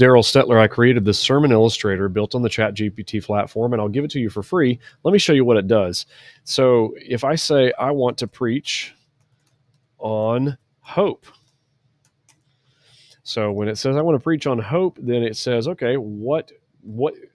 Daryl Stetler. I created this sermon illustrator built on the ChatGPT platform, and I'll give it to you for free. Let me show you what it does. So if I say I want to preach on hope, so when it says I want to preach on hope, then it says, okay, what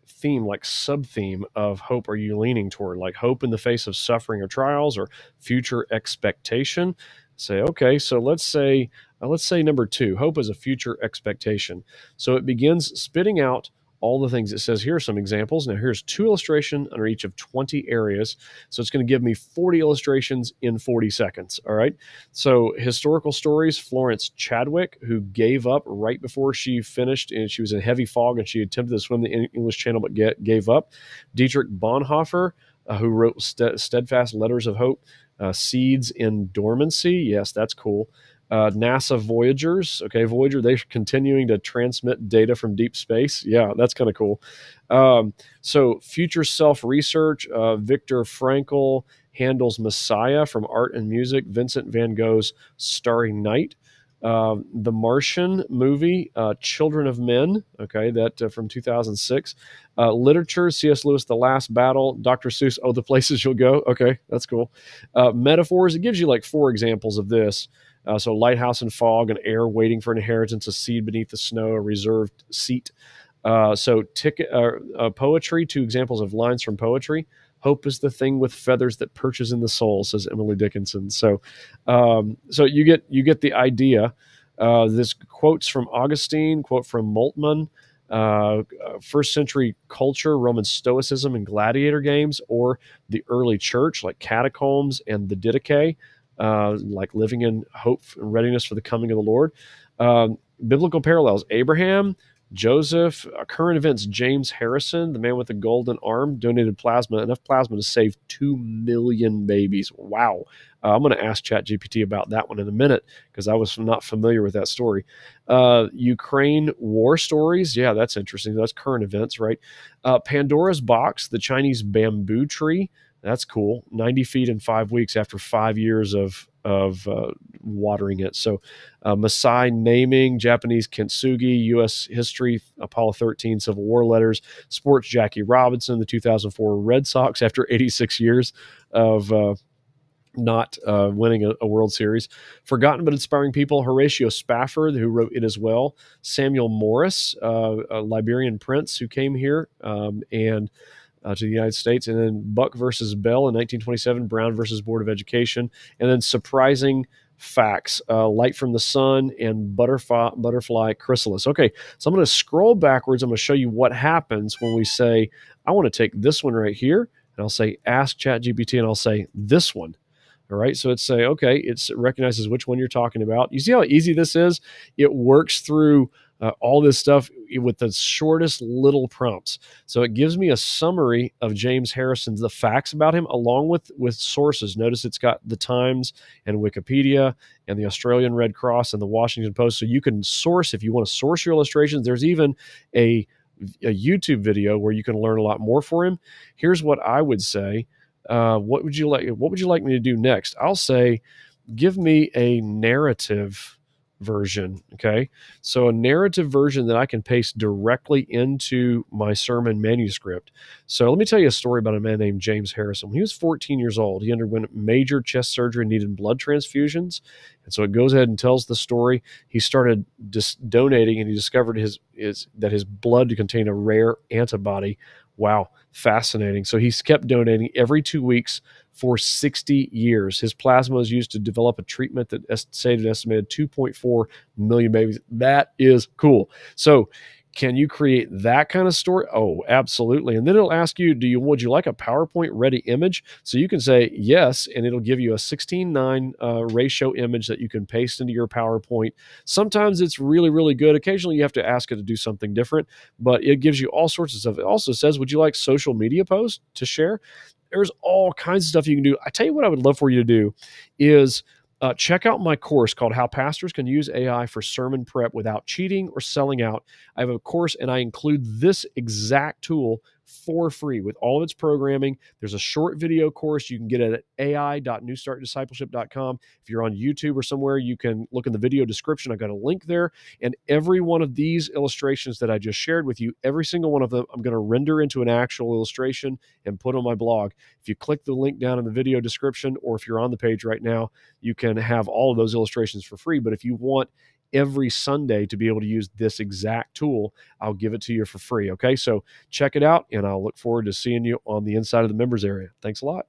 theme, like sub-theme of hope are you leaning toward? Like hope in the face of suffering or trials, or future expectation? Say, okay, so let's say number 2, hope is a future expectation. So it begins spitting out all the things. It says, here are some examples. Now here's 2 illustrations under each of 20 areas. So it's going to give me 40 illustrations in 40 seconds. All right. So historical stories, Florence Chadwick, who gave up right before she finished, and she was in heavy fog and she attempted to swim the English Channel but gave up. Dietrich Bonhoeffer, who wrote steadfast letters of hope. Seeds in dormancy. Yes, that's cool. NASA Voyagers. Okay, Voyager, they're continuing to transmit data from deep space. Yeah, that's kind of cool. So future self-research, Viktor Frankl, Handel's Messiah from Art and Music, Vincent van Gogh's Starry Night, the Martian movie, Children of Men, okay, that from 2006. Literature, C.S. Lewis, The Last Battle, Dr. Seuss, Oh, the Places You'll Go. Okay, that's cool. Metaphors, it gives you like 4 examples of this. So lighthouse and fog, an heir waiting for an inheritance, a seed beneath the snow, a reserved seat. Poetry, 2 examples of lines from poetry. Hope is the thing with feathers that perches in the soul, says Emily Dickinson. So you get the idea. This quotes from Augustine, quote from Moltmann, first century culture, Roman Stoicism and gladiator games, or the early church, like catacombs and the Didache, like living in hope and readiness for the coming of the Lord. Biblical parallels, Abraham, Joseph, current events, James Harrison, the man with the golden arm, donated enough plasma to save 2 million babies. Wow. I'm going to ask ChatGPT about that one in a minute because I was not familiar with that story. Ukraine war stories. Yeah, that's interesting. That's current events, right? Pandora's box, the Chinese bamboo tree. That's cool. 90 feet in 5 weeks after 5 years of watering it. So Maasai naming, Japanese kintsugi, U.S. history, Apollo 13, Civil War letters, sports, Jackie Robinson, the 2004 Red Sox after 86 years of not winning a World Series. Forgotten but inspiring people, Horatio Spafford, who wrote it as well. Samuel Morris, a Liberian prince who came here and to the United States. And then Buck versus Bell in 1927, Brown versus Board of Education. And then surprising facts, Light from the Sun and Butterfly Chrysalis. Okay, so I'm going to scroll backwards. I'm going to show you what happens when we say, I want to take this one right here, and I'll say, ask ChatGPT, and I'll say this one. All right, so it's say, okay, it recognizes which one you're talking about. You see how easy this is? It works through all this stuff with the shortest little prompts. So it gives me a summary of James Harrison's, the facts about him, along with sources. Notice it's got the Times and Wikipedia and the Australian Red Cross and the Washington Post. So you can source, if you want to source your illustrations. There's even a YouTube video where you can learn a lot more for him. Here's what I would say. What would you like me to do next? I'll say, give me a narrative version. Okay. So a narrative version that I can paste directly into my sermon manuscript. So let me tell you a story about a man named James Harrison. When he was 14 years old, he underwent major chest surgery and needed blood transfusions. And so it goes ahead and tells the story. He started donating, and he discovered that his blood contained a rare antibody. Wow, fascinating. So he's kept donating every 2 weeks for 60 years. His plasma was used to develop a treatment that saved an estimated 2.4 million babies. That is cool. So can you create that kind of story? Oh, absolutely. And then it'll ask you, would you like a PowerPoint ready image? So you can say yes, and it'll give you a 16:9 ratio image that you can paste into your PowerPoint. Sometimes it's really, really good. Occasionally you have to ask it to do something different, but it gives you all sorts of stuff. It also says, would you like social media posts to share? There's all kinds of stuff you can do. I tell you what I would love for you to do is check out my course called How Pastors Can Use AI for Sermon Prep Without Cheating or Selling Out. I have a course, and I include this exact tool for free with all of its programming. There's a short video course you can get at ai.newstartdiscipleship.com. If you're on YouTube or somewhere, you can look in the video description. I've got a link there. And every one of these illustrations that I just shared with you, every single one of them, I'm going to render into an actual illustration and put on my blog. If you click the link down in the video description, or if you're on the page right now, you can have all of those illustrations for free. But if you want every Sunday to be able to use this exact tool, I'll give it to you for free. Okay, so check it out, and I'll look forward to seeing you on the inside of the members area. Thanks a lot.